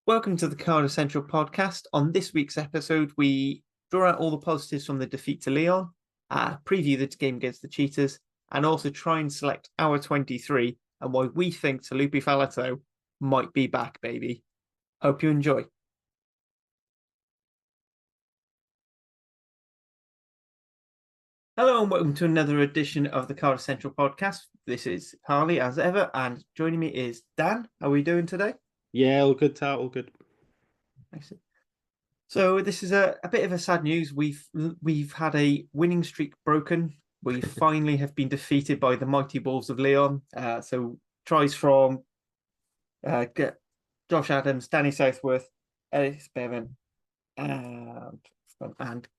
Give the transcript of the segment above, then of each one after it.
Welcome to the Cardiff Central podcast. On this week's episode, we draw out all the positives from the defeat to Lyon, preview the game against the Cheetahs, and also try and select our 23 and why we think Talupi Falato might be back, baby. Hope you enjoy. Hello and welcome to another edition of the Cardiff Central podcast. This is Harley as ever, and joining me is Dan. How are we doing today? Yeah, all good, Tat, all good. Excellent. So this is a bit of a sad news. We've had a winning streak broken. We finally have been defeated by the mighty Wolves of Lyon. So tries from Josh Adams, Danny Southworth, Ellis Bevan, and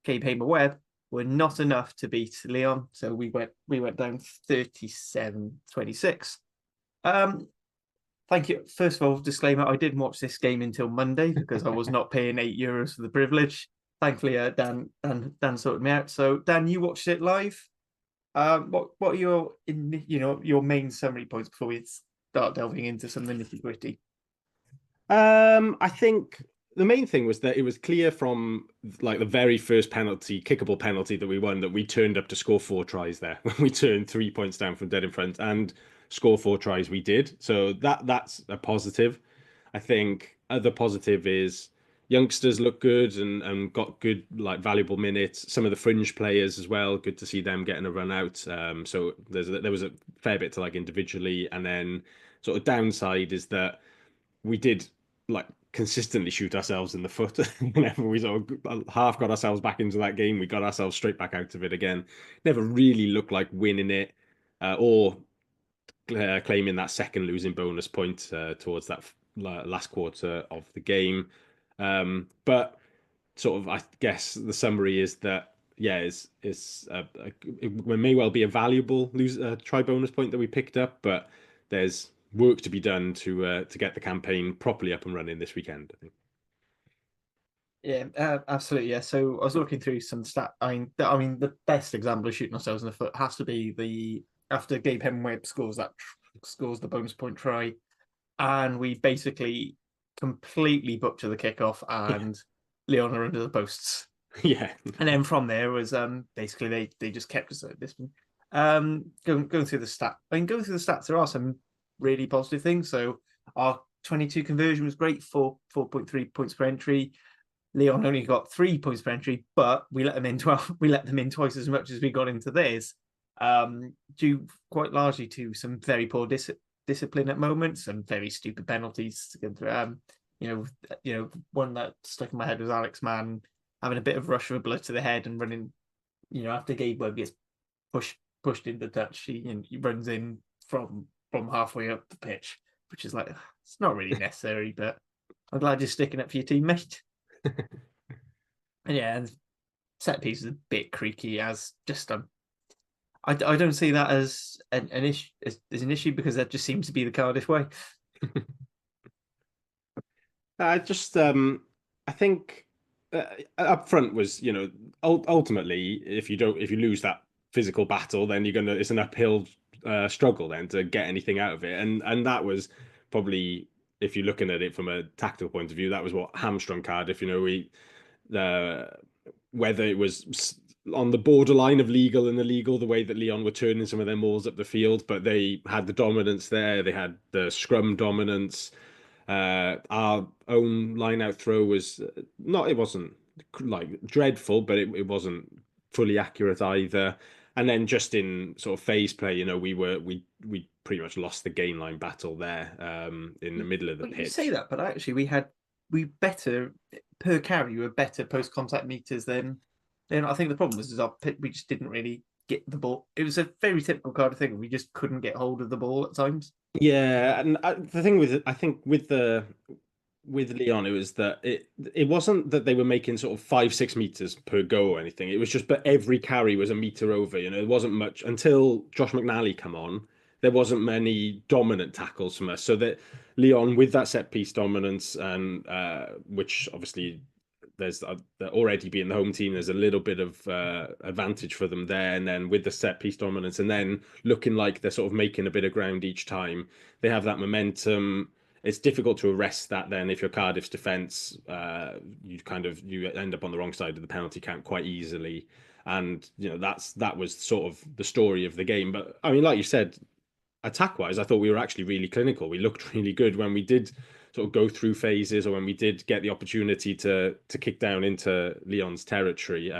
Gabe Hamer-Webb were not enough to beat Lyon. So we went down 37-26. Thank you. First of all, disclaimer, I didn't watch this game until Monday because I was not paying €8 for the privilege. Thankfully, Dan sorted me out. So, Dan, you watched it live. What are your main summary points before we start delving into some of the nitty-gritty? I think the main thing was that it was clear from like the very first kickable penalty that we won, that we turned up to score 4 tries there. When we turned 3 points down from dead in front and score 4 tries, we did. So that's a positive. I think other positive is youngsters look good and got good, like, valuable minutes. Some of the fringe players as well, good to see them getting a run out. So there was a fair bit to like individually, and then sort of downside is that we did like consistently shoot ourselves in the foot whenever we sort of half got ourselves back into that game. We got ourselves straight back out of it again. Never really looked like winning it or claiming that second losing bonus point towards that last quarter of the game. But sort of, I guess the summary is that it may well be a valuable try bonus point that we picked up, but there's work to be done to get the campaign properly up and running this weekend, I think. Yeah, absolutely. Yeah. So I was looking through some stat. I mean, the best example of shooting ourselves in the foot has to be after Gabe Hamer-Webb scores the bonus point try, and we basically completely booked to the kickoff, and Lyon are under the posts. Yeah. And then from there was basically they just kept us at this. Going through the stat. I mean, going through the stats, there are some really positive things. So our 22 conversion was great, 4.3 points per entry. Lyon only got 3 points per entry, but we let them in twice as much as we got into theirs. Due quite largely to some very poor discipline at moments and very stupid penalties to get through. One that stuck in my head was Alex Mann having a bit of rush of blood to the head and running. After Gabe Webb gets pushed into touch, he runs in from halfway up the pitch, which is like, it's not really necessary, but I'm glad you're sticking up for your teammate. And set piece is a bit creaky, as just I don't see that as an issue as an issue, because that just seems to be the Cardiff way. I think up front was, ultimately, if you lose that physical battle, then it's an uphill struggle then to get anything out of it, and that was probably, if you're looking at it from a tactical point of view, that was what hamstrung Cardiff. Whether it was on the borderline of legal and illegal, the way that Lyon were turning some of their balls up the field, but they had the dominance there. They had the scrum dominance. Our own line-out throw was it wasn't like dreadful, but it wasn't fully accurate either. And then just in sort of phase play, we pretty much lost the gain line battle there in the middle of the pitch. You say that, but actually we better per carry. We were better post contact meters than I think the problem was we just didn't really get the ball. It was a very typical Cardiff thing. We just couldn't get hold of the ball at times. Yeah, and the thing with Lyon, it was that it wasn't that they were making sort of 5-6 meters per go or anything. It was just, but every carry was a meter over. There wasn't much until Josh McNally come on. There wasn't many dominant tackles from us. So that Lyon, with that set piece dominance, and which obviously there's already being the home team, there's a little bit of advantage for them there. And then with the set piece dominance, and then looking like they're sort of making a bit of ground each time, they have that momentum. it's difficult to arrest that. Then, if you're Cardiff's defence, you end up on the wrong side of the penalty count quite easily. And that was sort of the story of the game. But I mean, like you said, attack wise, I thought we were actually really clinical. We looked really good when we did sort of go through phases, or when we did get the opportunity to kick down into Lyon's territory.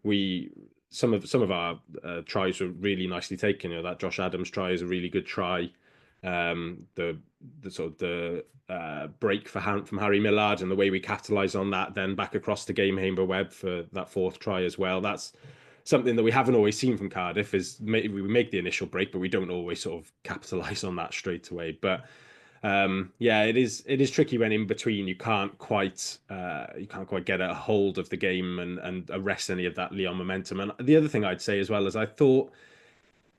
We some of our tries were really nicely taken. That Josh Adams try is a really good try. The sort of the break from Harry Millard, and the way we capitalise on that, then back across the game, Hamer Webb for that fourth try as well. That's something that we haven't always seen from Cardiff. Is we make the initial break, but we don't always sort of capitalise on that straight away. But yeah, it is tricky when in between you can't quite get a hold of the game and arrest any of that Lyon momentum. And the other thing I'd say as well is I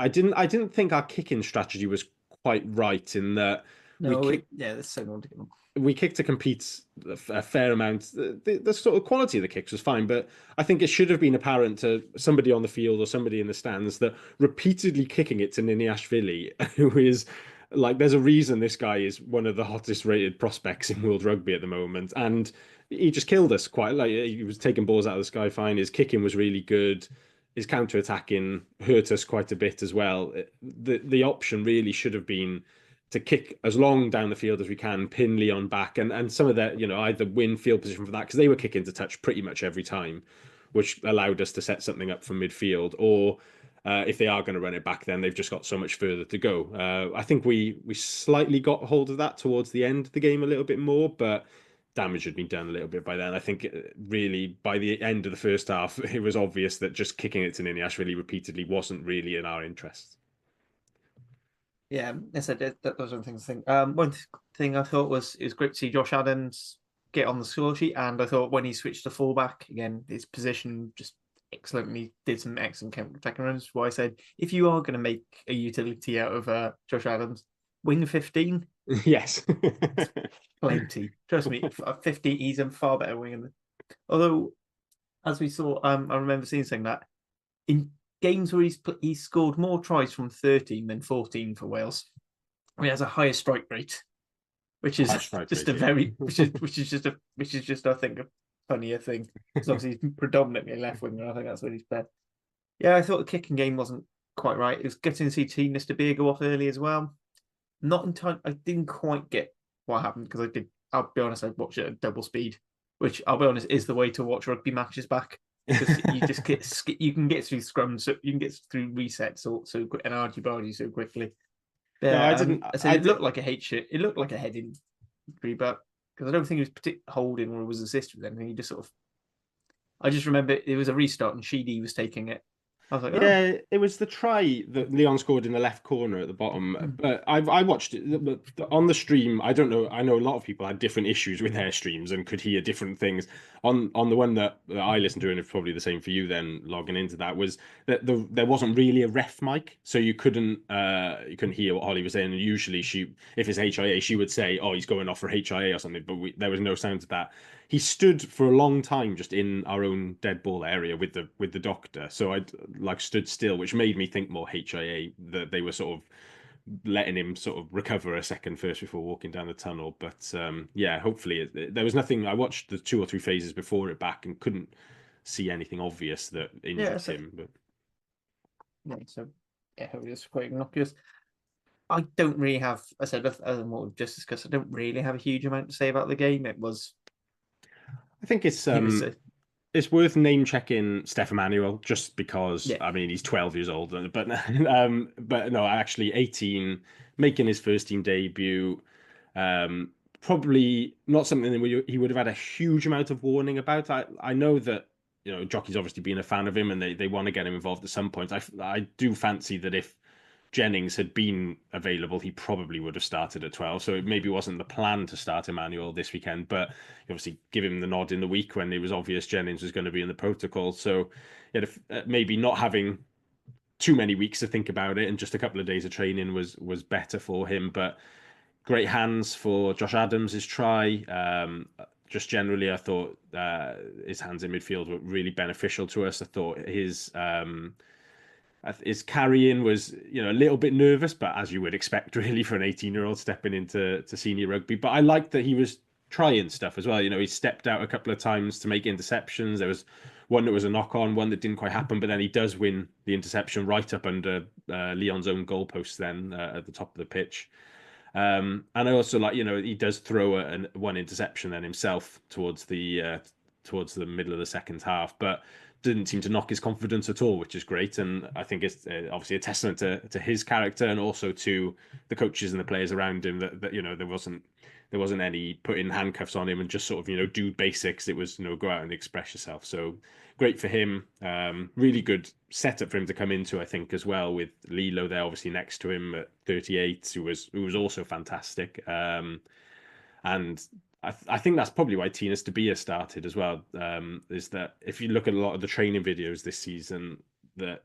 didn't think our kicking strategy was quite right, in that we No, kicked yeah, there's so on to go. we kicked to compete a fair amount. The sort of quality of the kicks was fine, but I think it should have been apparent to somebody on the field or somebody in the stands that repeatedly kicking it to Niniashvili, who is like, there's a reason this guy is one of the hottest rated prospects in world rugby at the moment, and he just killed us quite. Like, he was taking balls out of the sky fine. His kicking was really good. His counter attacking hurt us quite a bit as well. The option really should have been to kick as long down the field as we can, pin Lyon back, and some of that, either win field position for that, because they were kicking to touch pretty much every time, which allowed us to set something up from midfield. Or if they are going to run it back, then they've just got so much further to go. I think we slightly got hold of that towards the end of the game a little bit more, but damage had been done a little bit by then. I think really by the end of the first half, it was obvious that just kicking it to Niniashvili repeatedly wasn't really in our interest. Yeah, as I said, those are the things I think. One thing I thought was it was great to see Josh Adams get on the score sheet, and I thought when he switched to fullback again, his position just excellently did some excellent counter attacking runs. Why I said if you are going to make a utility out of Josh Adams, wing 15, Yes. plenty. Trust me, 50, he's a far better winger. Although, as we saw, I remember seeing saying that in games where he's scored more tries from 13 than 14 for Wales. He has a higher strike rate, which is just a very which is just I think a funnier thing. Because obviously he's predominantly left winger. I think that's what he's best. Yeah, I thought the kicking game wasn't quite right. It was getting to see T Nister go off early as well. Not in time. I didn't quite get what happened because I did. I'll be honest. I watched it at double speed, which I'll be honest is the way to watch rugby matches back, because you just you can get through scrums, so you can get through resets so quick and argy bargy so quickly. No, I didn't. I said it looked like a hate shit. It looked like a head injury, but because I don't think he was particularly holding or was assisted with anything. He just sort of. I just remember it was a restart and Sheedy was taking it. I was like, oh. Yeah, it was the try that Lyon scored in the left corner at the bottom. But I watched it on the stream. I don't know. I know a lot of people had different issues with their streams and could hear different things. On the one that I listened to, and it's probably the same for you then logging into that, was that there wasn't really a ref mic, so you couldn't hear what Holly was saying. And usually if it's HIA, she would say, "Oh, he's going off for HIA or something," but there was no sound to that. He stood for a long time just in our own dead ball area with the doctor. So I stood still, which made me think more HIA, that they were sort of letting him sort of recover a second first before walking down the tunnel. But yeah, hopefully there was nothing. I watched the 2 or 3 phases before it back and couldn't see anything obvious that injured him. But yeah, so yeah, it was quite innocuous. I don't really have. I said other than what we've just discussed, I don't really have a huge amount to say about the game. It was. I think it's worth name checking Steph Emanuel just because I mean he's 12 years old, but no, actually 18, making his first team debut. Probably not something that he would have had a huge amount of warning about. I know that Jockey's obviously been a fan of him and they want to get him involved at some point. I do fancy that if Jennings had been available, he probably would have started at 12. So it maybe wasn't the plan to start Emmanuel this weekend, but obviously give him the nod in the week when it was obvious Jennings was going to be in the protocol. So maybe not having too many weeks to think about it and just a couple of days of training was better for him. But great hands for Josh Adams' his try. Just generally, I thought his hands in midfield were really beneficial to us. I thought his His carrying was, a little bit nervous, but as you would expect, really, for an 18-year-old stepping into senior rugby. But I liked that he was trying stuff as well. He stepped out a couple of times to make interceptions. There was one that was a knock on, one that didn't quite happen, but then he does win the interception right up under Lyon's own goalpost then at the top of the pitch. And I also like, he does throw one interception then himself towards the middle of the second half, but didn't seem to knock his confidence at all, which is great. And I think it's obviously a testament to his character and also to the coaches and the players around him that there wasn't any putting handcuffs on him and just sort of do basics. It was go out and express yourself. So great for him. Really good setup for him to come into, I think, as well, with Lilo there obviously next to him at 38, who was also fantastic. And I think that's probably why Tinas Tabia started as well. Is that if you look at a lot of the training videos this season, that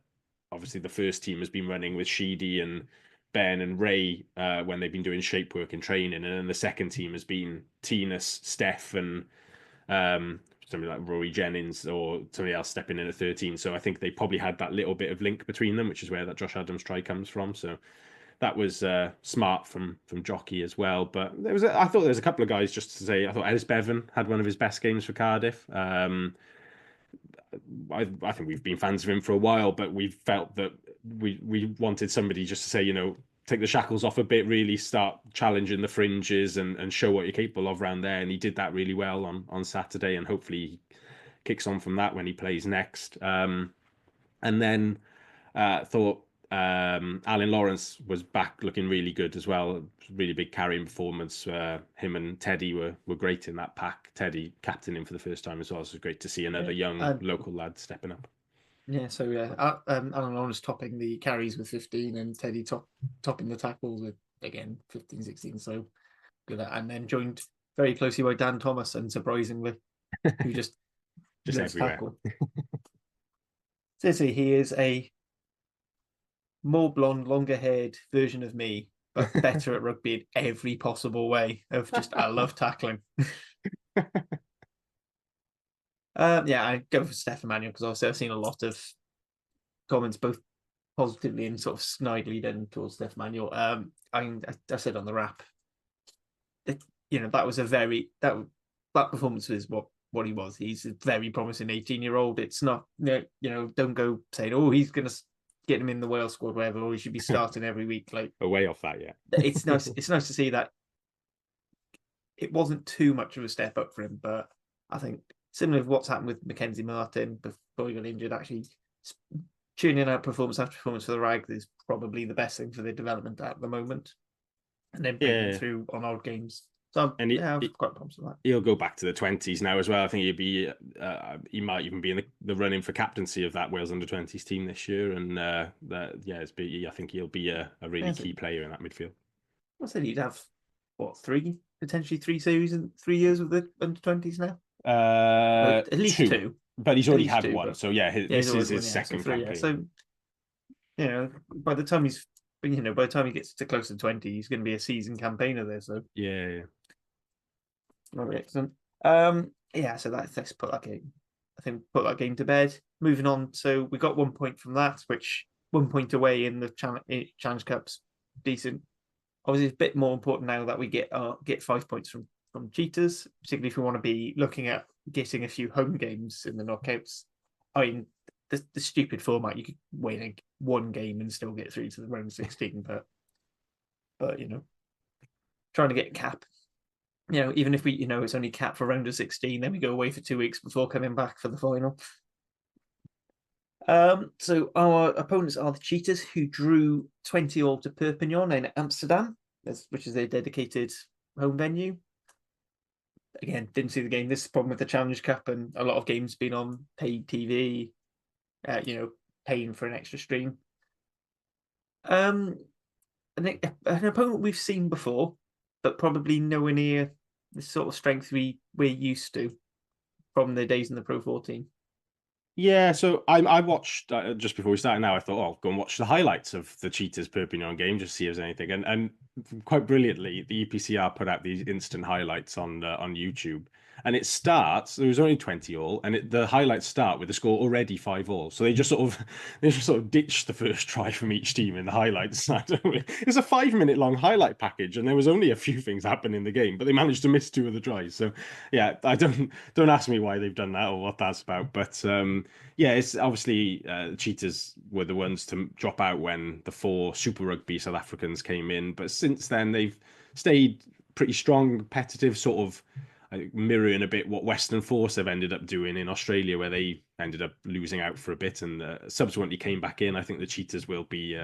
obviously the first team has been running with Sheedy and Ben and Ray when they've been doing shape work and training, and then the second team has been Tinas, Steph, and somebody like Rory Jennings or somebody else stepping in at 13. So I think they probably had that little bit of link between them, which is where that Josh Adams try comes from. So that was smart from Jockey as well. But I thought there was a couple of guys, just to say, I thought Ellis Bevan had one of his best games for Cardiff. I think we've been fans of him for a while, but we felt that we wanted somebody just to say, take the shackles off a bit, really start challenging the fringes and show what you're capable of around there. And he did that really well on Saturday, and hopefully he kicks on from that when he plays next. And then thought Alan Lawrence was back looking really good as well. Really big carrying performance. Him and Teddy were great in that pack. Teddy captaining for the first time as well. So it was great to see another young local lad stepping up. Yeah, so Alan Lawrence topping the carries with 15 and Teddy topping the tackles with, again, 15, 16. So good. And then joined very closely by Dan Thomas, and surprisingly, who just everywhere. Tackle. Seriously, he is a more blonde, longer haired version of me, but better at rugby in every possible way. I love tackling. I go for Steph Emmanuel because obviously I've seen a lot of comments, both positively and sort of snidely then towards Steph Emmanuel. I said on the wrap, that was that performance is what he was. He's a very promising 18-year-old. It's not, don't go saying, oh, he's going to get him in the Wales squad, whatever, or he should be starting every week. Like, way off that, yeah. It's nice. It's nice to see that it wasn't too much of a step up for him, but I think similar to what's happened with Mackenzie Martin before he got injured, actually tuning out performance after performance for the Rags is probably the best thing for their development at the moment. And then bringing through on odd games. So I'm quite pumped with that. He'll go back to the 20s now as well. I think he might even be in the running for captaincy of that Wales under-20s team this year. And I think he'll be a really key player in that midfield. I said he'd have potentially 3 series in 3 years with the under-20s now. At least 2. But he's already had 1. So this is his second campaign. So by the time he gets to close to 20, he's going to be a seasoned campaigner there. So yeah. Very excellent. So let's put that game. I think put that game to bed. Moving on, so we got 1 point from that, which 1 point away in the Challenge Cup's decent. Obviously, it's a bit more important now that we get 5 points from Cheetahs, particularly if we want to be looking at getting a few home games in the knockouts. I mean, the stupid format, you could win one game and still get through to the round 16, but trying to get cap. Even if we, it's only cap for round of 16, then we go away for 2 weeks before coming back for the final. So our opponents are the Cheetahs, who drew 20-all to Perpignan in Amsterdam, which is their dedicated home venue. Again, didn't see the game. This is the problem with the Challenge Cup, and a lot of games being on paid TV, paying for an extra stream. An opponent we've seen before, but probably nowhere near the sort of strength we're used to from their days in the Pro 14. Yeah, so I watched just before we started. Now I thought, oh, I'll go and watch the highlights of the Cheetahs Perpignan game, just see if there's anything. And quite brilliantly, the EPCR put out these instant highlights on YouTube, and it starts. There was only 20 all, and the highlights start with the score already 5 all. So they just sort of ditched the first try from each team in the highlights. It's a 5 minute long highlight package, and there was only a few things happening in the game, but they managed to miss 2 of the tries. So yeah, I don't ask me why they've done that or what that's about, but yeah, it's obviously the Cheetahs were the ones to drop out when the 4 Super Rugby South Africans came in, but since then they've stayed pretty strong, competitive, sort of mirroring a bit what Western Force have ended up doing in Australia, where they ended up losing out for a bit and subsequently came back in. I think the Cheetahs will be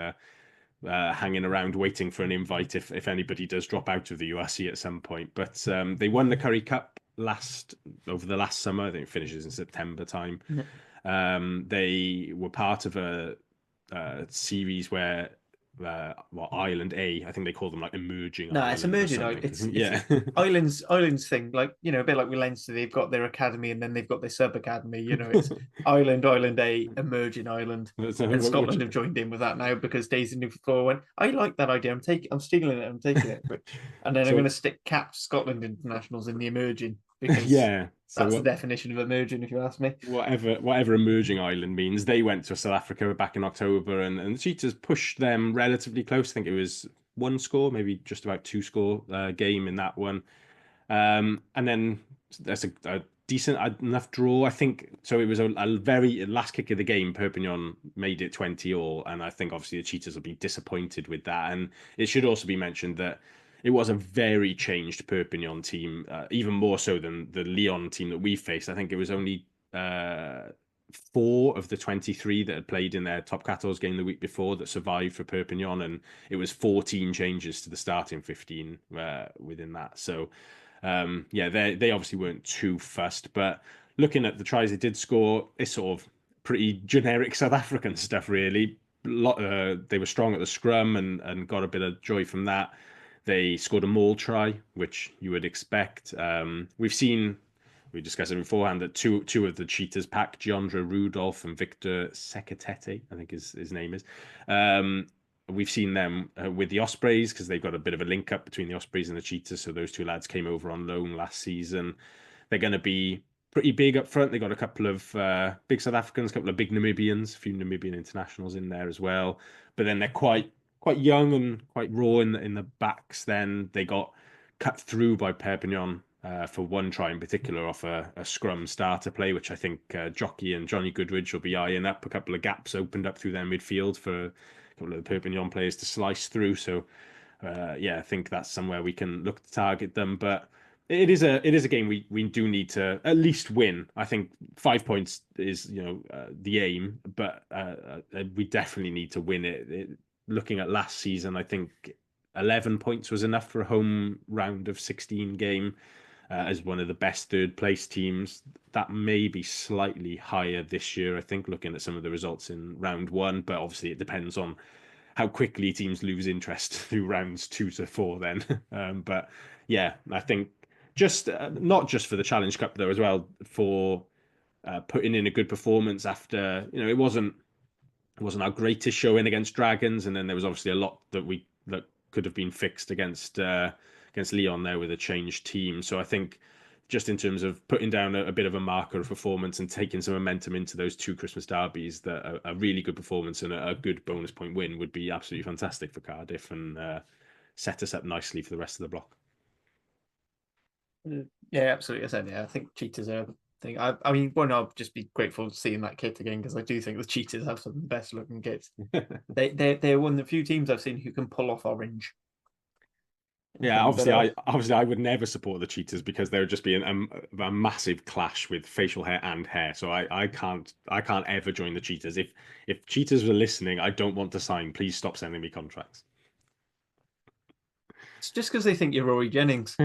hanging around waiting for an invite if anybody does drop out of the URC at some point. But they won the Curry Cup over the last summer. I think it finishes in September time. Yeah. They were part of a series where Island A, I think they call them like emerging No, it's Ireland or emerging. something. It's Yeah. islands thing, like a bit like with Leinster, they've got their academy and then they've got their sub academy. It's Island A, emerging Island, So, and which, Scotland have joined in with that now because Daisy New Four went, I like that idea. I'm stealing it. I'm taking it. And then I'm going so to stick capped Scotland internationals in the emerging because yeah. So that's the definition of emerging, if you ask me. whatever emerging island means, they went to South Africa back in October, and the Cheetahs pushed them relatively close. I think it was 1 score, maybe just about 2 score game in that one. And then that's a decent enough draw, I think. So it was a very last kick of the game. Perpignan made it 20 all, and I think obviously the Cheetahs will be disappointed with that. And it should also be mentioned that it was a very changed Perpignan team, even more so than the Lyon team that we faced. I think it was only 4 of the 23 that had played in their top 14 game the week before that survived for Perpignan, and it was 14 changes to the starting 15 within that. So yeah, they obviously weren't too fussed, but looking at the tries they did score, it's sort of pretty generic South African stuff, really. They were strong at the scrum and got a bit of joy from that. They scored a maul try, which you would expect. We discussed it beforehand that two of the Cheetahs pack, Giandra Rudolph and Victor Sekatete, I think his name is. We've seen them with the Ospreys because they've got a bit of a link up between the Ospreys and the Cheetahs. So those 2 lads came over on loan last season. They're going to be pretty big up front. They got a couple of big South Africans, a couple of big Namibians, a few Namibian internationals in there as well. But then they're quite young and quite raw in the backs. Then they got cut through by Perpignan for 1 try in particular off a scrum starter play, which I think Jockey and Johnny Goodridge will be eyeing up. A couple of gaps opened up through their midfield for a couple of the Perpignan players to slice through. So yeah, I think that's somewhere we can look to target them. But it is a game we do need to at least win. I think 5 points is the aim, but we definitely need to win it. Looking at last season, I think 11 points was enough for a home round of 16 game as one of the best 3rd place teams. That may be slightly higher this year, I think, looking at some of the results in round 1, but obviously it depends on how quickly teams lose interest through rounds 2 to 4 then. But yeah, I think just not just for the Challenge Cup though, as well, for putting in a good performance after, it wasn't our greatest showing against Dragons, and then there was obviously a lot that could have been fixed against Lyon there with a changed team. So I think just in terms of putting down a bit of a marker of performance and taking some momentum into those 2 Christmas derbies, that a really good performance and a good bonus point win would be absolutely fantastic for Cardiff and set us up nicely for the rest of the block. Yeah, absolutely. I said, yeah, I think Cheetahs are thing. I mean, one, I'll just be grateful seeing that kit again because I do think the Cheetahs have some of the best looking kits. They're one of the few teams I've seen who can pull off orange. Yeah, obviously I would never support the Cheetahs because there would just be a massive clash with facial hair and hair. So I can't ever join the Cheetahs. If Cheetahs were listening, I don't want to sign. Please stop sending me contracts. It's just because they think you're Rory Jennings.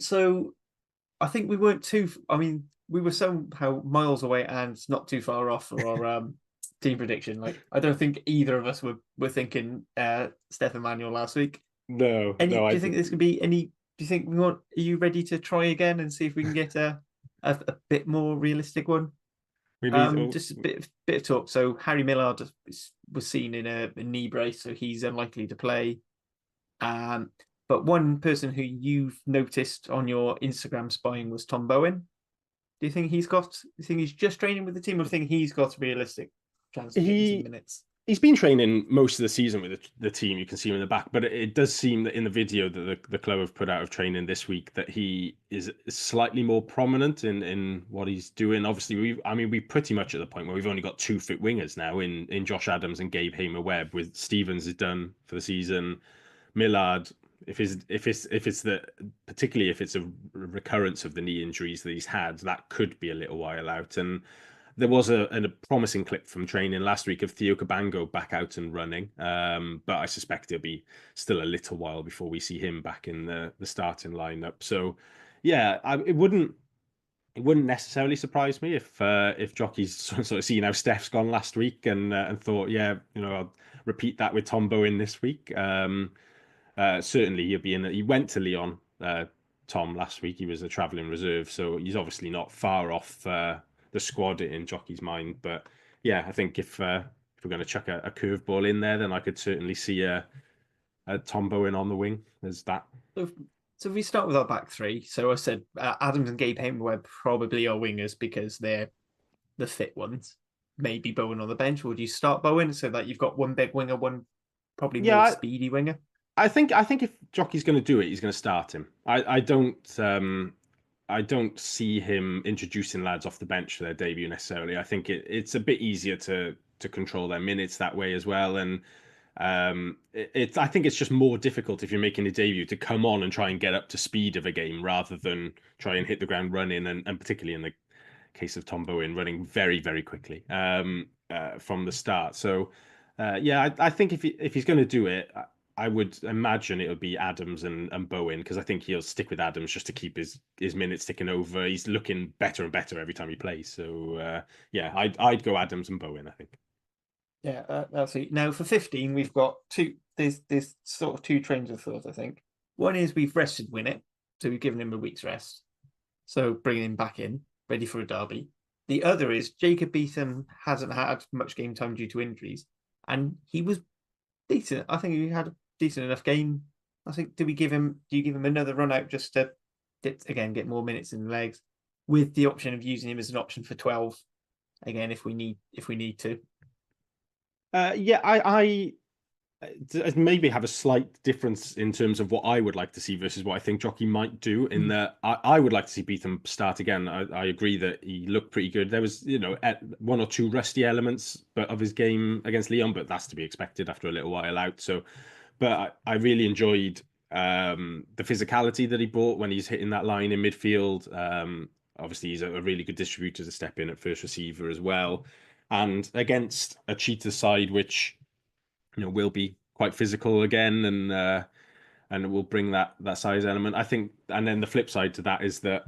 So I think we weren't too. I mean, we were somehow miles away and not too far off for our team prediction. Like, I don't think either of us were thinking Stefan Manuel last week. No, Do I you think this could be any Do you think we want? Are you ready to try again and see if we can get a bit more realistic one? We need. Just a bit of talk. So Harry Millard was seen in a knee brace, so he's unlikely to play. But one person who you've noticed on your Instagram spying was Tom Bowen. Do you think Do you think he's just training with the team, or do you think he's got a realistic chance of getting some he minutes? he's been training most of the season with the team. You can see him in the back, but it does seem that in the video that the club have put out of training this week that he is slightly more prominent in what he's doing. Obviously, we pretty much at the point where we've only got two fit wingers now in Josh Adams and Gabe Hamer-Webb. With Stevens is done for the season. Millard, if it's the particularly if it's a recurrence of the knee injuries that he's had, that could be a little while out. And there was a promising clip from training last week of Theo Cabango back out and running, but I suspect it'll be still a little while before we see him back in the starting lineup. So, yeah, it wouldn't necessarily surprise me if Jockey's sort of seen how Steph's gone last week and thought, yeah, I'll repeat that with Tom Bowen this week. Certainly he'll be in. He went to Lyon, Tom, last week. He was a travelling reserve, so he's obviously not far off the squad in Jockey's mind. But yeah, I think if we're going to chuck a curveball in there, then I could certainly see a Tom Bowen on the wing. There's that. So if we start with our back three, so I said Adams and Gabe Hamer probably are wingers because they're the fit ones. Maybe Bowen on the bench. Would you start Bowen so that you've got one big winger, one probably more speedy winger? I think if Jockey's going to do it, he's going to start him. I don't see him introducing lads off the bench for their debut necessarily. I think it's a bit easier to control their minutes that way as well. And I think it's just more difficult if you're making a debut to come on and try and get up to speed of a game rather than try and hit the ground running, and particularly in the case of Tom Bowen running very, very quickly from the start. So yeah, I think if he's going to do it, I would imagine it would be Adams and Bowen, because I think he'll stick with Adams just to keep his minutes ticking over. He's looking better and better every time he plays. So yeah, I'd go Adams and Bowen, I think. Yeah, absolutely. Now for 15, we've got two. There's sort of two trains of thought. I think one is we've rested Winnett, so we've given him a week's rest, so bringing him back in, ready for a derby. The other is Jacob Beetham hasn't had much game time due to injuries, and he was decent. I think he had a decent enough game. I think do you give him another run out just to get more minutes in the legs, with the option of using him as an option for 12 again if we need to. Yeah, I maybe have a slight difference in terms of what I would like to see versus what I think Jockey might do. In that I would like to see Beetham start again. I agree that he looked pretty good. There was one or two rusty elements of his game against Lyon, but that's to be expected after a little while out. So, but I really enjoyed the physicality that he brought when he's hitting that line in midfield. Obviously, he's a really good distributor to step in at first receiver as well. And against a Cheetahs side, which will be quite physical again, and it will bring that size element, I think. And then the flip side to that is that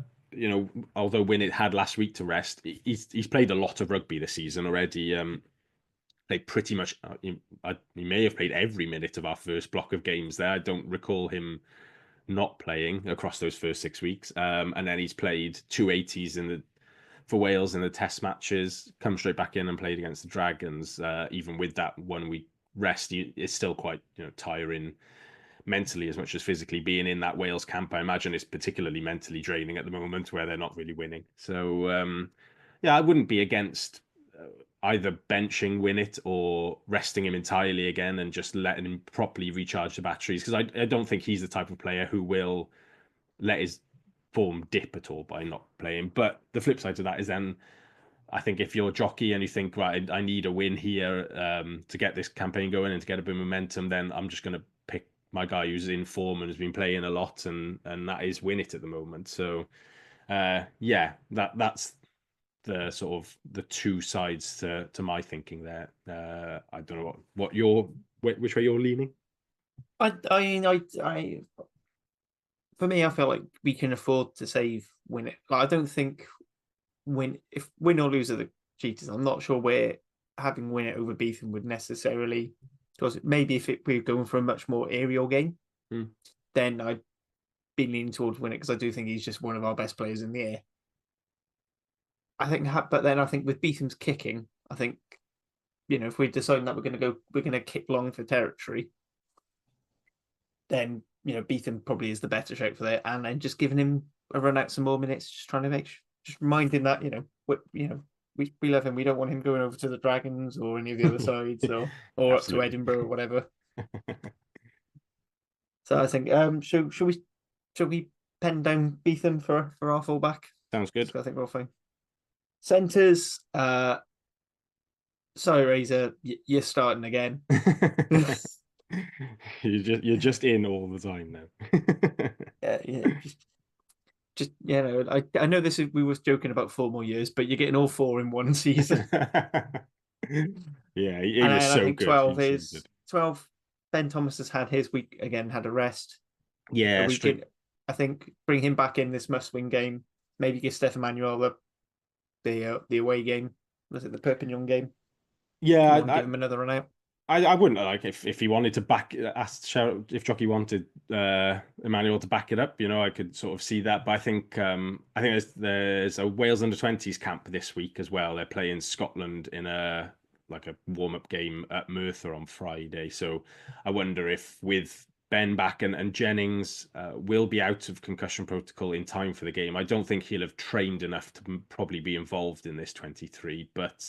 although Winnett had last week to rest, he's played a lot of rugby this season already. Played pretty much. He may have played every minute of our first block of games there. I don't recall him not playing across those first 6 weeks. And then he's played 280s for Wales in the test matches, come straight back in and played against the Dragons. Even with that 1 week rest, it's still quite tiring mentally as much as physically. Being in that Wales camp, I imagine, is particularly mentally draining at the moment where they're not really winning. So yeah, I wouldn't be against either benching Winnett or resting him entirely again and just letting him properly recharge the batteries, because I don't think he's the type of player who will let his form dip at all by not playing. But the flip side to that is then I think if you're Jockey and you think, right, I need a win here to get this campaign going and to get a bit of momentum, then I'm just going to pick my guy who's in form and has been playing a lot, and that is Winnett at the moment. So yeah, that's the sort of the two sides to my thinking there. I don't know which way you're leaning. I for me, I feel like we can afford to save Winnett. Like, I don't think if win or lose are the Cheetahs, I'm not sure where having Winnett over Beetham would necessarily, because maybe if we're going for a much more aerial game, then I'd been leaning towards winning because I do think he's just one of our best players in the air. I think, but then I think with Beetham's kicking, I think if we're deciding that we're going to kick long for territory, then Beetham probably is the better shape for that, and then just giving him a run out some more minutes, just trying to just remind him that we love him. We don't want him going over to the Dragons or any of the other sides or up to Edinburgh or whatever. So I think should we pen down Beetham for our fullback? Sounds good. So I think we're all fine. Centres, sorry, Razor, you're starting again. You're just in all the time now. Yeah, just I know we was joking about 4 more years, but you're getting all 4 in one season. Yeah, he was so I think good. 12. Ben Thomas has had his week again, had a rest. Yeah, I think bring him back in this must-win game. Maybe give Stefan Manuel the away game. Was it the Perpignan game? Yeah, give him another run out. I wouldn't like if he wanted to if Jockey wanted Emmanuel to back it up, I could sort of see that. But I think there's a Wales under-20s camp this week as well. They're playing Scotland in a warm-up game at Merthyr on Friday. So I wonder if with Ben back and Jennings will be out of concussion protocol in time for the game. I don't think he'll have trained enough to probably be involved in this 23, but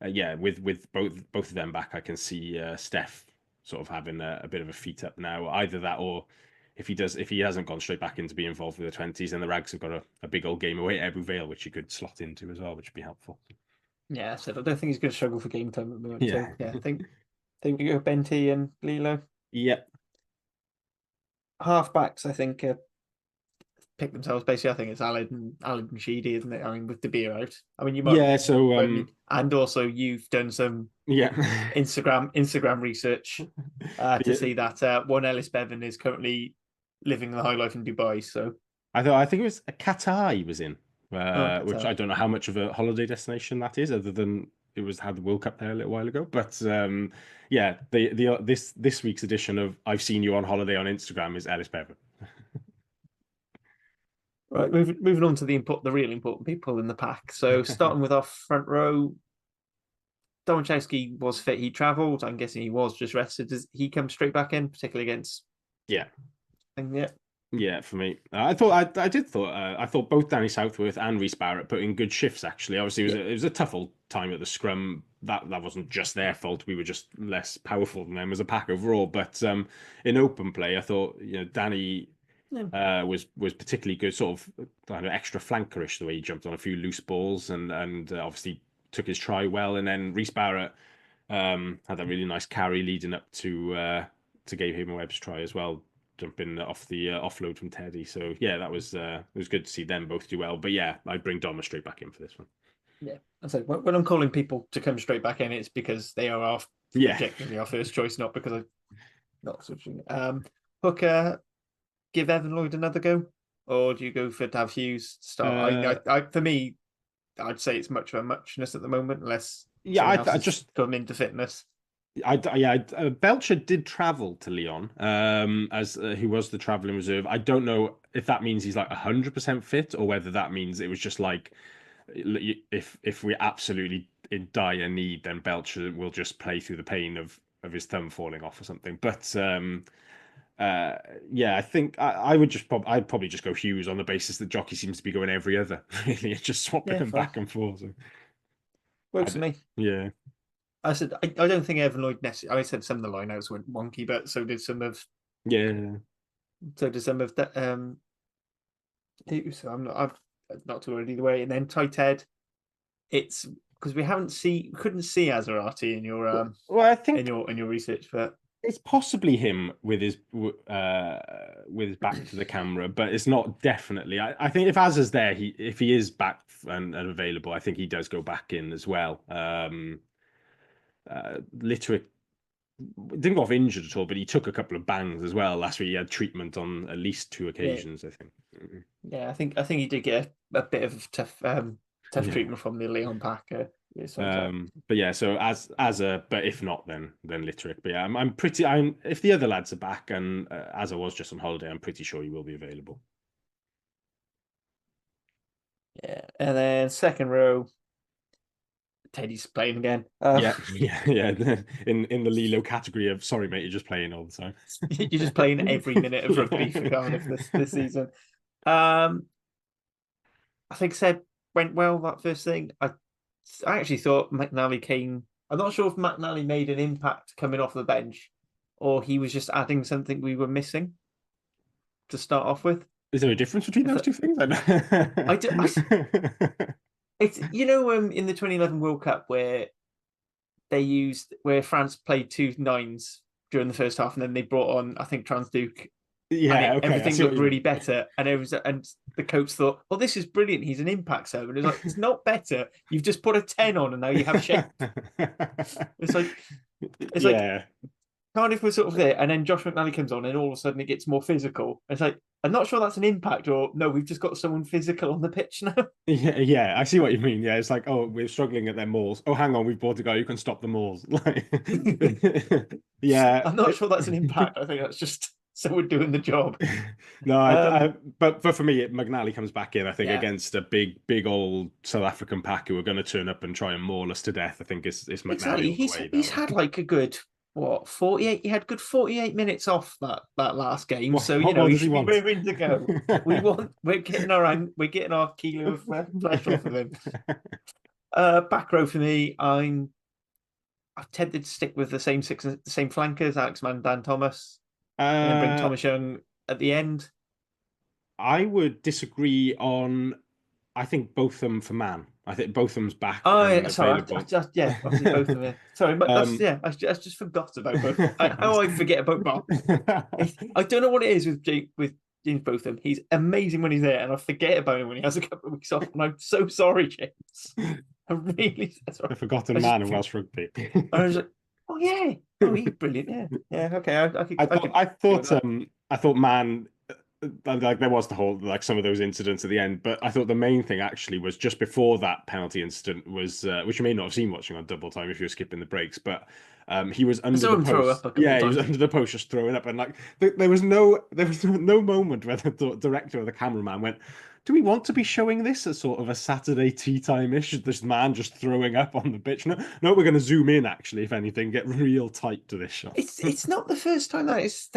yeah, with both of them back, I can see Steph sort of having a bit of a feet up now. Either that, or if he hasn't gone straight back into being involved with the 20s, and the Rags have got a big old game away at Ebbw Vale, which he could slot into as well, which would be helpful. Yeah, so I don't think he's going to struggle for game time at the moment. Yeah, so, yeah. I think we go Benty and Lilo. Yep. Halfbacks, I think, pick themselves. Basically, I think it's Aled and Sheedy, isn't it? I mean, with the beer out. I mean, you might. Yeah. So and also you've done some Instagram research to see that one Ellis Bevan is currently living the high life in Dubai. So I think it was Qatar he was in, Qatar. Which I don't know how much of a holiday destination that is, other than it had the World Cup there a little while ago. But yeah, this week's edition of I've seen you on holiday on Instagram is Ellis Bevan. Right, moving on to the real important people in the pack. So starting with our front row, Domachowski was fit. He travelled. I'm guessing he was just rested. Does he come straight back in, particularly against? Yeah. Yeah. Yeah, for me, I thought both Danny Southworth and Rhys Barrett put in good shifts. Actually, obviously it was a tough old time at the scrum. That wasn't just their fault. We were just less powerful than them as a pack overall. But in open play, I thought Danny was particularly good. Sort of extra flankerish the way he jumped on a few loose balls and obviously took his try well. And then Rhys Barrett had that really nice carry leading up to Gabe Hayman-Webb's try as well, jumping off the offload from Teddy. So yeah, it was good to see them both do well. But yeah, I'd bring Doma straight back in for this one. Yeah, so when I'm calling people to come straight back in, it's because they are objectively our first choice, not because I'm not switching. Hooker, give Evan Lloyd another go, or do you go for Dav Hughes start? For me, I'd say it's much of a muchness at the moment, unless I just come into fitness. Belcher did travel to Lyon, as who was the travelling reserve. I don't know if that means he's like 100% fit, or whether that means it was just like if we're absolutely in dire need, then Belcher will just play through the pain of his thumb falling off or something. But yeah, I think I'd probably just go Hughes on the basis that Jockey seems to be going every other, really, just swapping them back and forth. So. Works for me. Yeah. I said I don't think Evan Lloyd necessarily. I said some of the lineouts went wonky, but so did some of that. So I'm not too worried either way. And then tight head, it's because we couldn't see Azarati in your I think in your research, but it's possibly him with his back to the camera, but it's not definitely. I think if Az's there, if he is back and available, I think he does go back in as well. Litterick didn't go off injured at all, but he took a couple of bangs as well last week. He had treatment on at least 2 occasions, I think. Yeah, I think he did get a bit of tough treatment from the Lyon pack. Yeah, so exactly. But yeah, so as a but if not, then Litterick. But yeah, I'm pretty. I'm if the other lads are back and as I was just on holiday, I'm pretty sure he will be available. Yeah, and then second row, Teddy's playing again. Yeah, yeah. In the Lilo category of sorry, mate, you're just playing all the time. You're just playing every minute of rugby for Yeah. Cardiff this season. Um, I think Seb went well that first thing. I actually thought McNally came. I'm not sure if McNally made an impact coming off the bench, or he was just adding something we were missing to start off with. Is there a difference between If those that, two things? I do, it's in the 2011 World Cup where where France played two nines during the first half, and then they brought on I think Transduke, and Yeah, okay, I everything see what looked you really mean. better. And the coach thought, "Well, this is brilliant. He's an impact sub." And it's like it's not better. You've just put a 10 on, and now you have shape. It's like it's like Yeah. Cardiff was sort of there, and then Josh McNally comes on, and all of a sudden it gets more physical. It's like I'm not sure that's an impact, or no, we've just got someone physical on the pitch now. Yeah, yeah, I see what you mean. Yeah, it's like, oh, we're struggling at their mauls. Oh, hang on, we've bought a guy who can stop the mauls. Like, yeah, I'm not sure that's an impact. I think that's just someone doing the job. no, Um, but for me, McNally comes back in. I think yeah, against a big old South African pack who are going to turn up and try and maul us to death. I think it's McNally exactly. all the He's way he's now. had like a good 48. He had good 48 minutes off that last game, What so what more he does he should be want? raring to go. We're getting our kilo of flesh off of him. Back row for me, I've tended to stick with the same flankers, Alex Mann, Dan Thomas, and then bring Uh, Thomas Young at the end. I would disagree on. I think both of them for man. I think both of them's back Oh, and yeah, sorry, I available. just obviously both of them. Yeah. Sorry, but Um, I just forgot about both. How I forget about Bob. I don't know what it is with James Botham. He's amazing when he's there, and I forget about him when he has a couple of weeks off. And I'm so sorry, James. I'm really sorry. The forgotten I just man in Welsh rugby. I was like, oh yeah, oh he's brilliant. Yeah, yeah. Okay, I could go with that. I thought man like there was the whole like some of those incidents at the end, but I thought the main thing actually was just before that penalty incident was which you may not have seen watching on double time if you were skipping the breaks, but he was I under saw the him throw post. up a couple Yeah, of he was times. under the post just throwing up, and like there was no moment where the director or the cameraman went, "Do we want to be showing this as sort of a Saturday tea time ish? This man just throwing up on the pitch? No, no, we're going to zoom in actually, if anything, get real tight to this shot." It's not the first time that it's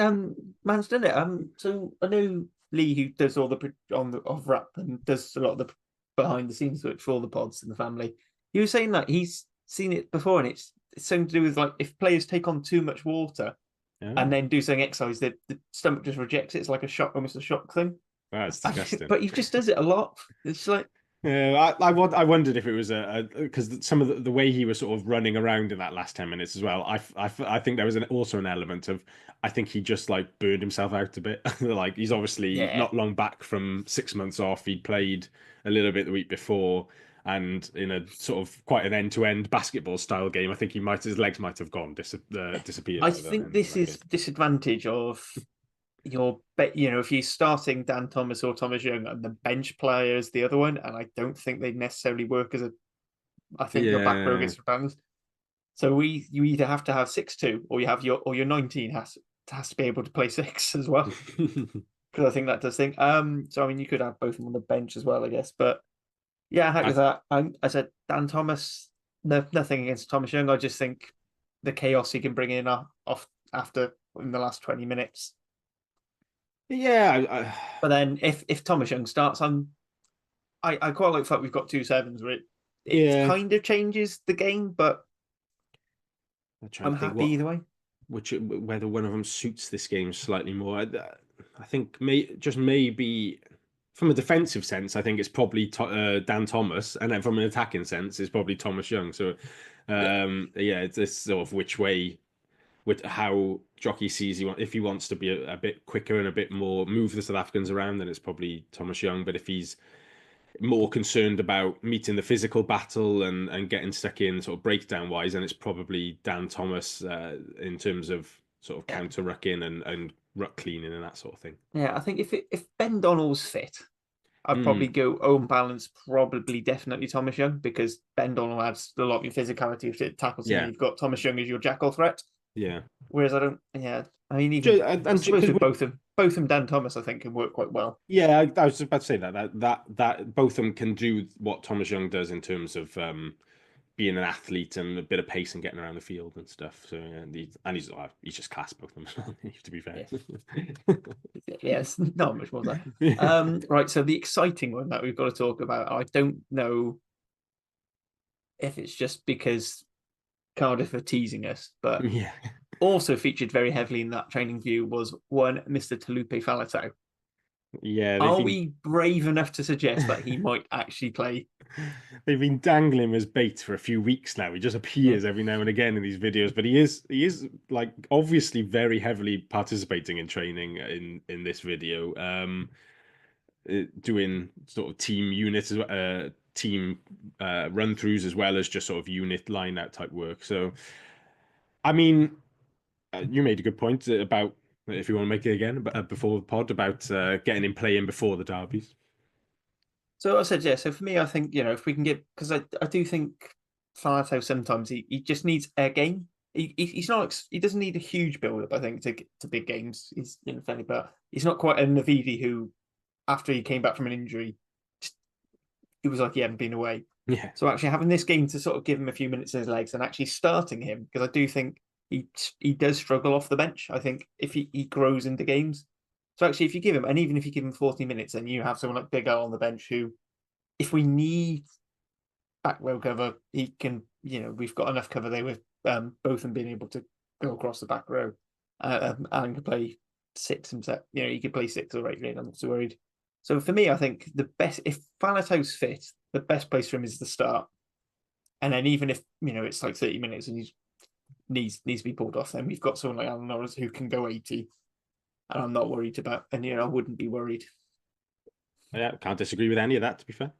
man's done it. So I know Lee who does all the on the of rap and does a lot of the behind the scenes work for all the pods in the family. He was saying that he's seen it before, and it's something to do with like if players take on too much water and Yeah, then do something exercise, the stomach just rejects it. It's like a shock, almost a shock thing. that's disgusting. But he just does it a lot. It's like Yeah, I wondered if it was a because some of the way he was sort of running around in that last 10 minutes as well. I think there was also an element of I think he just like burned himself out a bit. Like he's obviously yeah, not long back from 6 months off. He'd played a little bit the week before, and in a sort of quite an end-to-end basketball style game, I think his legs might have gone disappeared I by the think end of this that is game. the disadvantage of your bet. If you're starting Dan Thomas or Thomas Young and the bench player is the other one, and I don't think they necessarily work as a. I think your back row Yeah. gets balanced. So you either have to have 6-2 or you have your 19 has to be able to play six as well because I think that does thing. So I mean you could have both of them on the bench as well, I guess. But yeah, happy I with that. I said Dan Thomas. No, nothing against Thomas Young. I just think the chaos he can bring in off after in the last 20 minutes. yeah, But then if Thomas Young starts, I quite like the fact we've got two sevens where it yeah. kind of changes the game, but I'm trying I'm to think happy either way. whether one of them suits this game slightly more. I think maybe from a defensive sense, I think it's probably Dan Thomas, and then from an attacking sense, it's probably Thomas Young. So, Yeah. yeah, it's this sort of which way, with how Jockey sees if he wants to be a bit quicker and a bit more move the South Africans around, then it's probably Thomas Young. But if he's more concerned about meeting the physical battle and getting stuck in sort of breakdown wise, and it's probably Dan Thomas in terms of sort of Yeah. counter rucking and ruck cleaning and that sort of thing. Yeah, I think if Ben Donald's fit, I'd probably go own balance, probably definitely Thomas Young, because Ben Donald adds a lot of your physicality if it tackles him, Yeah, and you've got Thomas Young as your jackal threat. yeah. Whereas I don't, yeah, I mean, even I suppose Because with both them, Dan Thomas, I think can work quite well. yeah, I was about to say that both of them can do what Thomas Young does in terms of being an athlete and a bit of pace and getting around the field and stuff. So yeah, he's just class, both of them. To be fair. Yeah. Yes, not much more than that. Right, so the exciting one that we've got to talk about, I don't know if it's just because Cardiff are teasing us, but Yeah. also featured very heavily in that training view was one Mr. Talupe Faletau. Yeah, Are we brave enough to suggest that he might actually play? they've been dangling him as bait for a few weeks now. He just Yeah. appears every now and again in these videos, but he is like obviously very heavily participating in training in this video. Doing sort of team units, team run throughs as well as just sort of unit line out type work. So, I mean, you made a good point about if you want to make it again before the pod about getting him playing before the derbies. So I said, yeah. So for me, I think, if we can get, because I do think Faletau sometimes he just needs a game. He's not, he doesn't need a huge build up, I think, to get to big games. He's fairly, but he's not quite a Navidi who, after he came back from an injury, it was like he hadn't been away. Yeah. So actually having this game to sort of give him a few minutes in his legs and actually starting him, because I do think he does struggle off the bench. I think if he grows into games. So actually, if you give him, and even if you give him 40 minutes, then you have someone like Big Al on the bench who, if we need back row cover, he can. We've got enough cover there with both of them being able to go across the back row. Alan can play six himself. He could play six or eight. Really, I'm not too worried. So for me, I think the best, if Faletau's fit, the best place for him is the start. And then even if it's like 30 minutes and he needs to be pulled off, then we've got someone like Alan Norris who can go 80, and I'm not worried about. And I wouldn't be worried. Yeah, can't disagree with any of that. To be fair.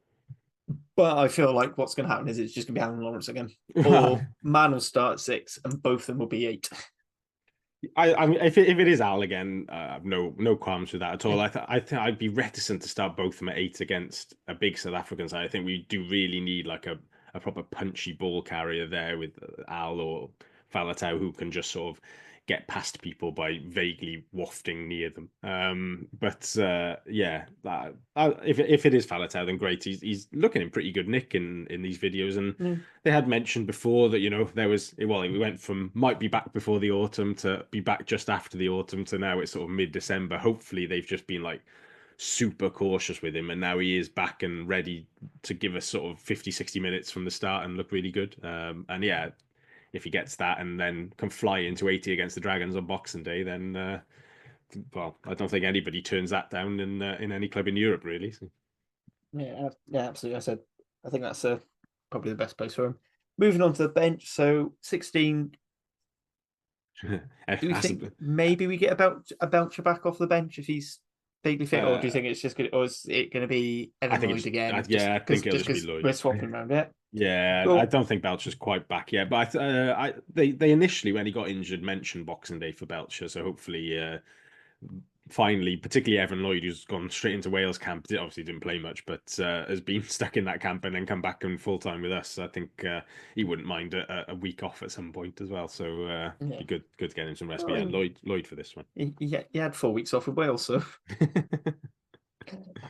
But I feel like what's going to happen is it's just going to be Alan Lawrence again, or Man will start 6, and both of them will be 8. I mean, if it is Al again, no qualms with that at all. I think I'd be reticent to start both of them at 8 against a big South African side. I think we do really need like a proper punchy ball carrier there with Al or Faletau who can just sort of get past people by vaguely wafting near them. Yeah, if it is Faletau, then great. He's looking in pretty good nick in these videos, and they had mentioned before that there was we went from might be back before the autumn to be back just after the autumn to now it's sort of mid-December. Hopefully they've just been like super cautious with him, and now he is back and ready to give us sort of 50-60 minutes from the start and look really good. And yeah, if he gets that and then can fly into 80 against the Dragons on Boxing Day, then well, I don't think anybody turns that down in any club in Europe, really. So. Yeah, absolutely. I think that's probably the best place for him. Moving on to the bench, so 16. Do you think maybe we get a Belcher back off the bench if he's vaguely fit, or do you think it's just or is it going to be Evan Lloyd again? I think it'll just be Lloyd. We're swapping around it. Yeah, I don't think Belcher's quite back yet, but they initially when he got injured mentioned Boxing Day for Belcher, so hopefully finally, particularly Evan Lloyd, who's gone straight into Wales camp, obviously didn't play much, but has been stuck in that camp and then come back and full time with us. I think he wouldn't mind a week off at some point as well. So be good to get him some rest. But yeah, Lloyd for this one. He had 4 weeks off with Wales, so.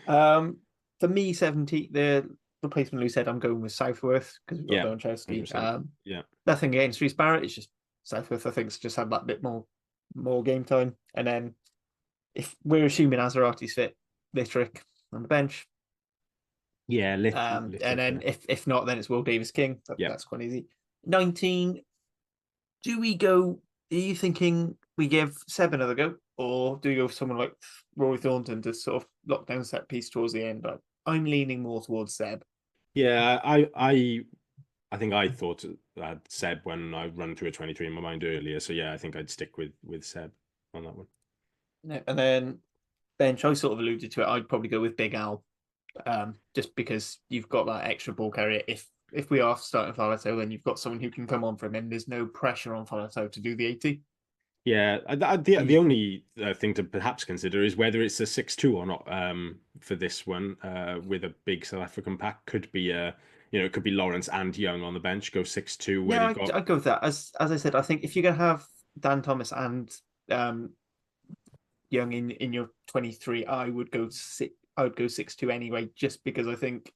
For me, 70, the replacement Lou said I'm going with Southworth because we've got Donchowski. Yeah, nothing against Reece Barrett. It's just Southworth. I think's just had that bit more game time, and then. If we're assuming Azarati's fit, Littrick on the bench. Yeah, and then if not, then it's Will Davis King. That's quite easy. 19. Do we go? Are you thinking we give Seb another go, or do we go for someone like Rory Thornton to sort of lock down set piece towards the end? But I'm leaning more towards Seb. Yeah, I think I thought Seb when I run through a 23 in my mind earlier. So yeah, I think I'd stick with Seb on that one. And then bench, I sort of alluded to it. I'd probably go with Big Al, just because you've got that extra ball carrier. If we are starting Faletau, then you've got someone who can come on for him, and there's no pressure on Faletau to do the 80. Yeah, the only thing to perhaps consider is whether it's a 6-2 or not for this one with a big South African pack. Could be it could be Lawrence and Young on the bench, go 6-2 where Yeah, you've got. I go with that. As I said, I think if you're gonna have Dan Thomas and um, Young in your 23, I would go 6-2 anyway, just because I think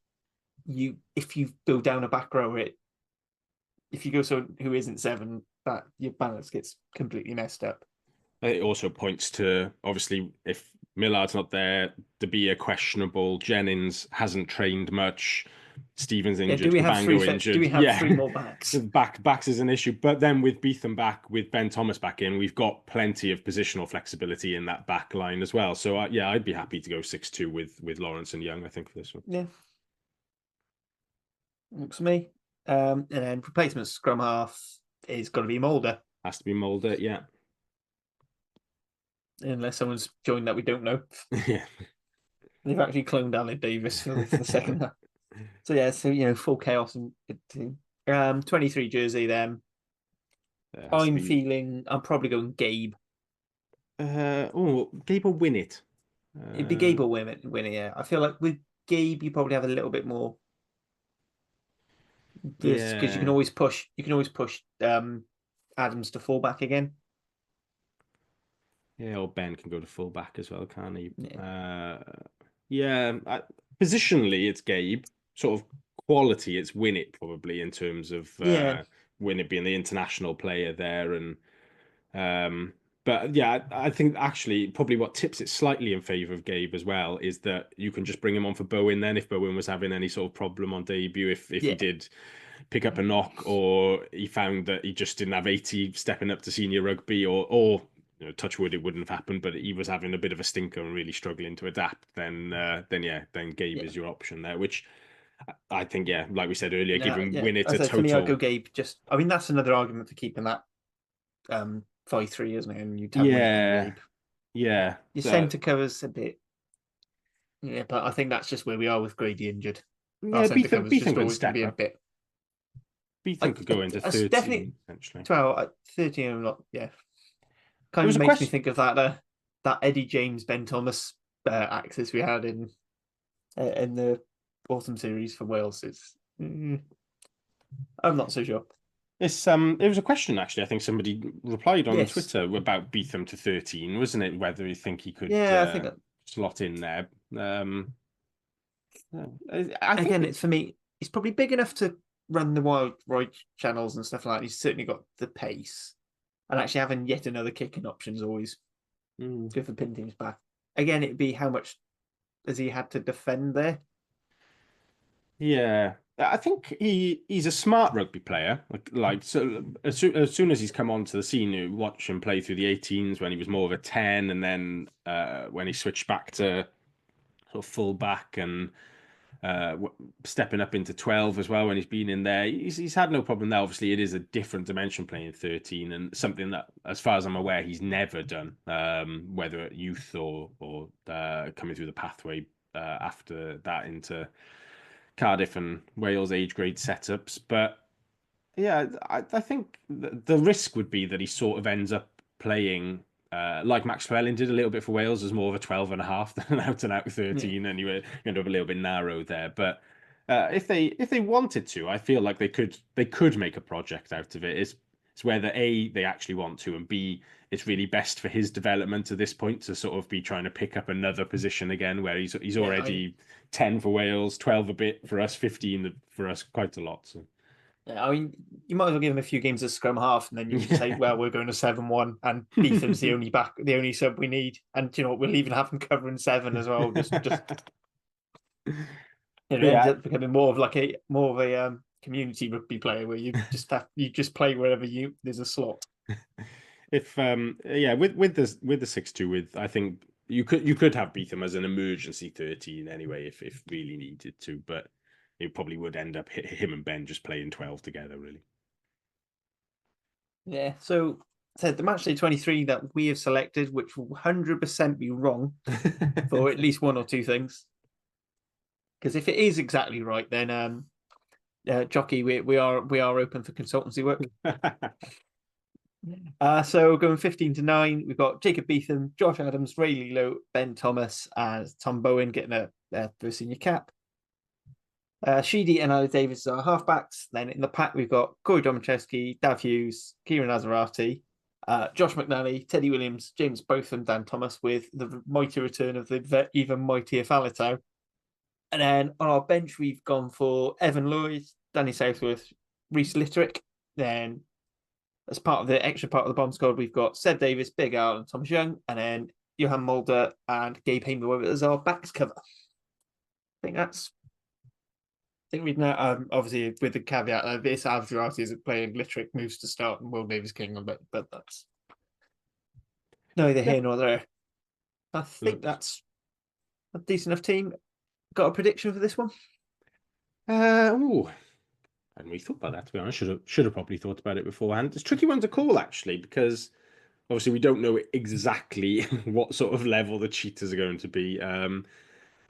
if you go down a back row, if you go someone who isn't 7, that your balance gets completely messed up. It also points to, obviously, if Millard's not there, De Beer questionable, Jennings hasn't trained much, Stevens Yeah, injured, do Cabango injured. we have three Yeah, more backs? backs is an issue. But then with Beetham back, with Ben Thomas back in, we've got plenty of positional flexibility in that back line as well. So yeah, I'd be happy to go 6-2 with Lawrence and Young, I think, for this one. Yeah, looks to me. And then replacement scrum half is got to be Mulder, Has to be Mulder, yeah. unless someone's joined that we don't know. Yeah. They've actually cloned Aled Davis for the second half. So yeah, full chaos and 23 jersey then. It has to I'm be. feeling I'm probably going Gabe. Gabe will win it. It'd be Gabe or winner, yeah. I feel like with Gabe you probably have a little bit more because you can Yeah. always push Adams to fullback again. Yeah, or Ben can go to full back as well, can't he? Yeah. Yeah, positionally, it's Gabe. Sort of quality, it's Win It probably in terms of Yeah. Win It being the international player there, and um, but yeah, I think actually probably what tips it slightly in favour of Gabe as well is that you can just bring him on for Bowen then if Bowen was having any sort of problem on debut, if he Yeah. did pick up a knock or he found that he just didn't have 80 stepping up to senior rugby or touch wood, it wouldn't have happened, but he was having a bit of a stinker and really struggling to adapt, then Gabe Yeah. is your option there, which I think, yeah, like we said earlier, No, giving yeah. Win It I a said for me, I'd go total. Gabe. I mean, that's another argument for keeping that 5-3, isn't it? And you'd have Win It and Yeah, Gabe. yeah. Your centre covers a bit. Yeah, but I think that's just where we are with Grady injured. Our Yeah, centre Beetham, cover's Beetham just can always going to step be a up. bit. Beetham could go into Definitely 13, essentially. 12, 13. I'm not. Yeah, There kind was of a makes me question. think of that Eddie James Ben Thomas axis we had in the autumn series for Wales. I'm not so sure. It was a question actually. I think somebody replied on Yes, Twitter about Beetham to 13, wasn't it? Whether you think he could yeah, I think slot in there. I think again, it's for me. He's probably big enough to run the wide channels and stuff like that. He's certainly got the pace, and actually having yet another kicking option is always good for pin teams back. Again, it'd be how much has he had to defend there? Yeah, I think he's a smart rugby player. Like so, as soon as he's come onto the scene, you watch him play through the 18s when he was more of a 10, and then when he switched back to sort of full back and stepping up into 12 as well when he's been in there. He's had no problem there. Obviously, it is a different dimension playing 13 and something that, as far as I'm aware, he's never done, whether at youth or coming through the pathway after that into Cardiff and Wales age grade setups. But yeah, I think the risk would be that he sort of ends up playing, like Max Llewellyn did a little bit for Wales, as more of a 12 and a half than an out and out Yeah, 13, and you end up a little bit narrow there. But if they wanted to, I feel like they could make a project out of it. It's whether A, they actually want to, and B, it's really best for his development at this point to sort of be trying to pick up another position again where he's yeah. already 10 for Wales, 12 a bit for us, 15 for us, quite a lot. So. I mean, you might as well give him a few games as scrum half, and then you can say, Yeah. well, we're going to 7-1, and Beetham's the only sub we need, and you know what, we'll even have him covering 7 as well. Just it ends Yeah, up becoming more of a community rugby player where you just play wherever there's a slot. if yeah, with the 6-2, with I think you could have Beetham as an emergency 13 anyway if really needed to, but it probably would end up him and Ben just playing 12 together really. Yeah. So the match day 23 that we have selected, which will 100% be wrong for at least one or two things. Because if it is exactly right, then Jockey, we are open for consultancy work. So going 15-9, we've got Jacob Beetham, Josh Adams, Ray Lilo, Ben Thomas, and Tom Bowen getting a first senior cap. Sheedy and Alex Davis are halfbacks. Then in the pack, we've got Corey Domachewski, Dav Hughes, Kieran Azarati, Josh McNally, Teddy Williams, James Botham, Dan Thomas, with the mighty return of the even mightier Faletau. And then on our bench, we've gone for Evan Lloyd, Danny Southworth, Reese Litterick. Then as part of the extra part of the bomb squad, we've got Seb Davis, Big Al, and Thomas Young, and then Johan Mulder and Gabe Hamer as our backs cover. I think we'd now, obviously, with the caveat that this Avjarati is playing Litterick moves to start and Will Davis King, but that's neither here nor there. I think that's a decent enough team. Got a prediction for this one? Oh, I hadn't really thought about that, to be honest. Should have probably thought about it beforehand. It's a tricky one to call, actually, because obviously we don't know exactly what sort of level the Cheetahs are going to be.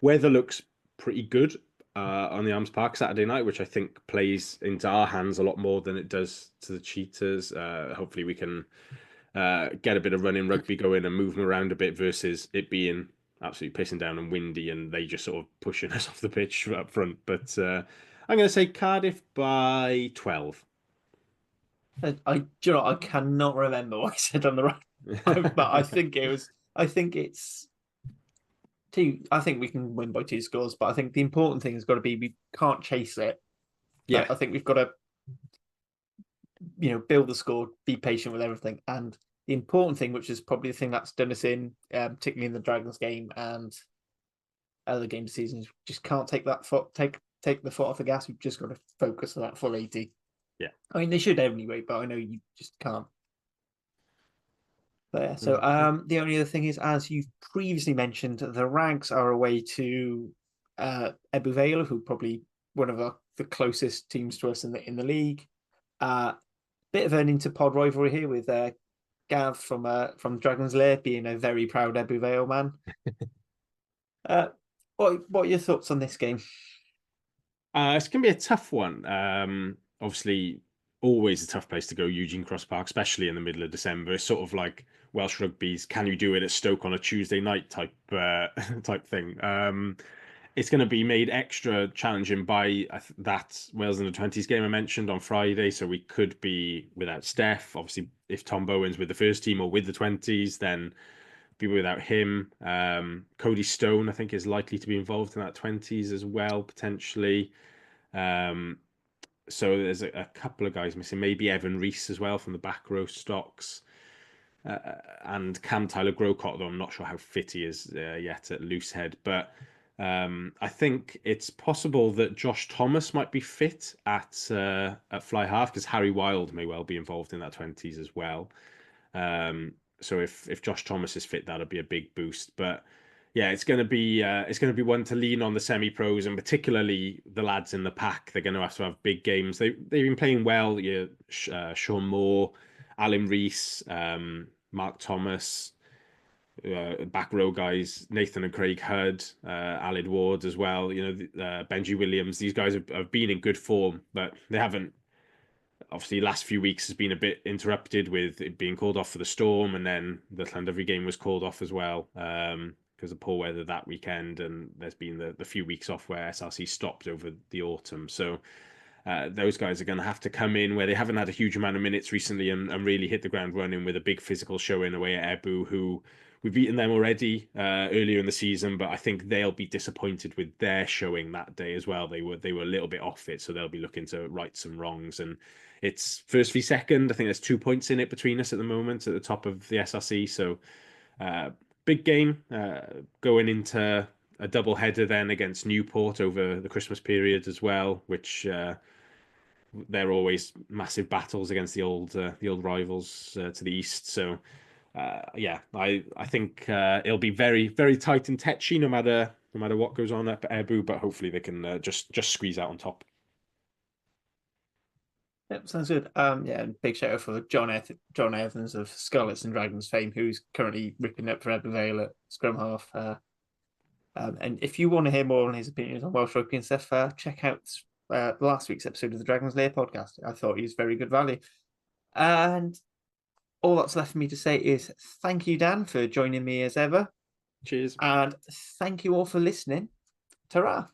Weather looks pretty good on the Arms Park Saturday night, which I think plays into our hands a lot more than it does to the Cheetahs. Hopefully we can get a bit of running rugby going and move them around a bit versus it being absolutely pissing down and windy and they just sort of pushing us off the pitch up front. But I'm going to say Cardiff by 12. I cannot remember what I said on the right, but I think it's two. I think we can win by 2 scores, but I think the important thing has got to be we can't chase it. Yeah, I think we've got to, build the score, be patient with everything, and the important thing, which is probably the thing that's done us in, particularly in the Dragons game and other game of seasons, just can't take that foot, take the foot off the gas. We've just got to focus on that full 80. Yeah. I mean, they should anyway, but I know you just can't. But yeah, so the only other thing is, as you've previously mentioned, the Rags are away to Ebu Vale, who probably one of the closest teams to us in the league. Bit of an interpod rivalry here with Gav from Dragon's Lair being a very proud Ebu Vale man. What are your thoughts on this game? It's going to be a tough one. Obviously, always a tough place to go, Eugene Cross Park, especially in the middle of December. It's sort of like Welsh Rugby's "Can you do it at Stoke on a Tuesday night" type thing. It's going to be made extra challenging by that Wales Under-20s game I mentioned on Friday. So we could be without Steph. Obviously, if Tom Bowen's with the first team or with the 20s, then be without him. Cody Stone, I think, is likely to be involved in that 20s as well, potentially. So there's a couple of guys missing. Maybe Evan Rees as well from the back row stocks. And Cam Tyler Grocott, though I'm not sure how fit he is yet at Loosehead. But I think it's possible that Josh Thomas might be fit at fly half because Harry Wild may well be involved in that 20s as well. So if Josh Thomas is fit, that'll be a big boost. But yeah, it's going to be one to lean on the semi-pros and particularly the lads in the pack. They're going to have big games. They've been playing well. Sean Moore, Alan Rees, Mark Thomas, back row guys, Nathan and Craig Hudd, Aled Ward as well. Benji Williams. These guys have been in good form, but they haven't. Obviously, last few weeks has been a bit interrupted with it being called off for the Storm, and then the Llandovery game was called off as well because of poor weather that weekend. And there's been the few weeks off where SRC stopped over the autumn. So those guys are going to have to come in where they haven't had a huge amount of minutes recently and really hit the ground running with a big physical showing away at Ebu, who we've beaten them already earlier in the season, but I think they'll be disappointed with their showing that day as well. They were a little bit off it, so they'll be looking to right some wrongs. And it's first v second. I think there's 2 points in it between us at the moment at the top of the SRC. So big game going into a double header then against Newport over the Christmas period as well, which they're always massive battles against the old rivals to the east. So yeah, I think it'll be very, very tight and tetchy no matter what goes on at Ebu, but hopefully they can just squeeze out on top. Yep, sounds good. Yeah, and big shout out for John Evans of Scarlets and Dragons fame, who's currently ripping up for Ebu Vale at scrum half. And if you want to hear more on his opinions on Welsh rugby and stuff, check out last week's episode of the Dragons Lair podcast. I thought he was very good value. And all that's left for me to say is thank you, Dan, for joining me as ever. Cheers. And thank you all for listening. Ta-ra.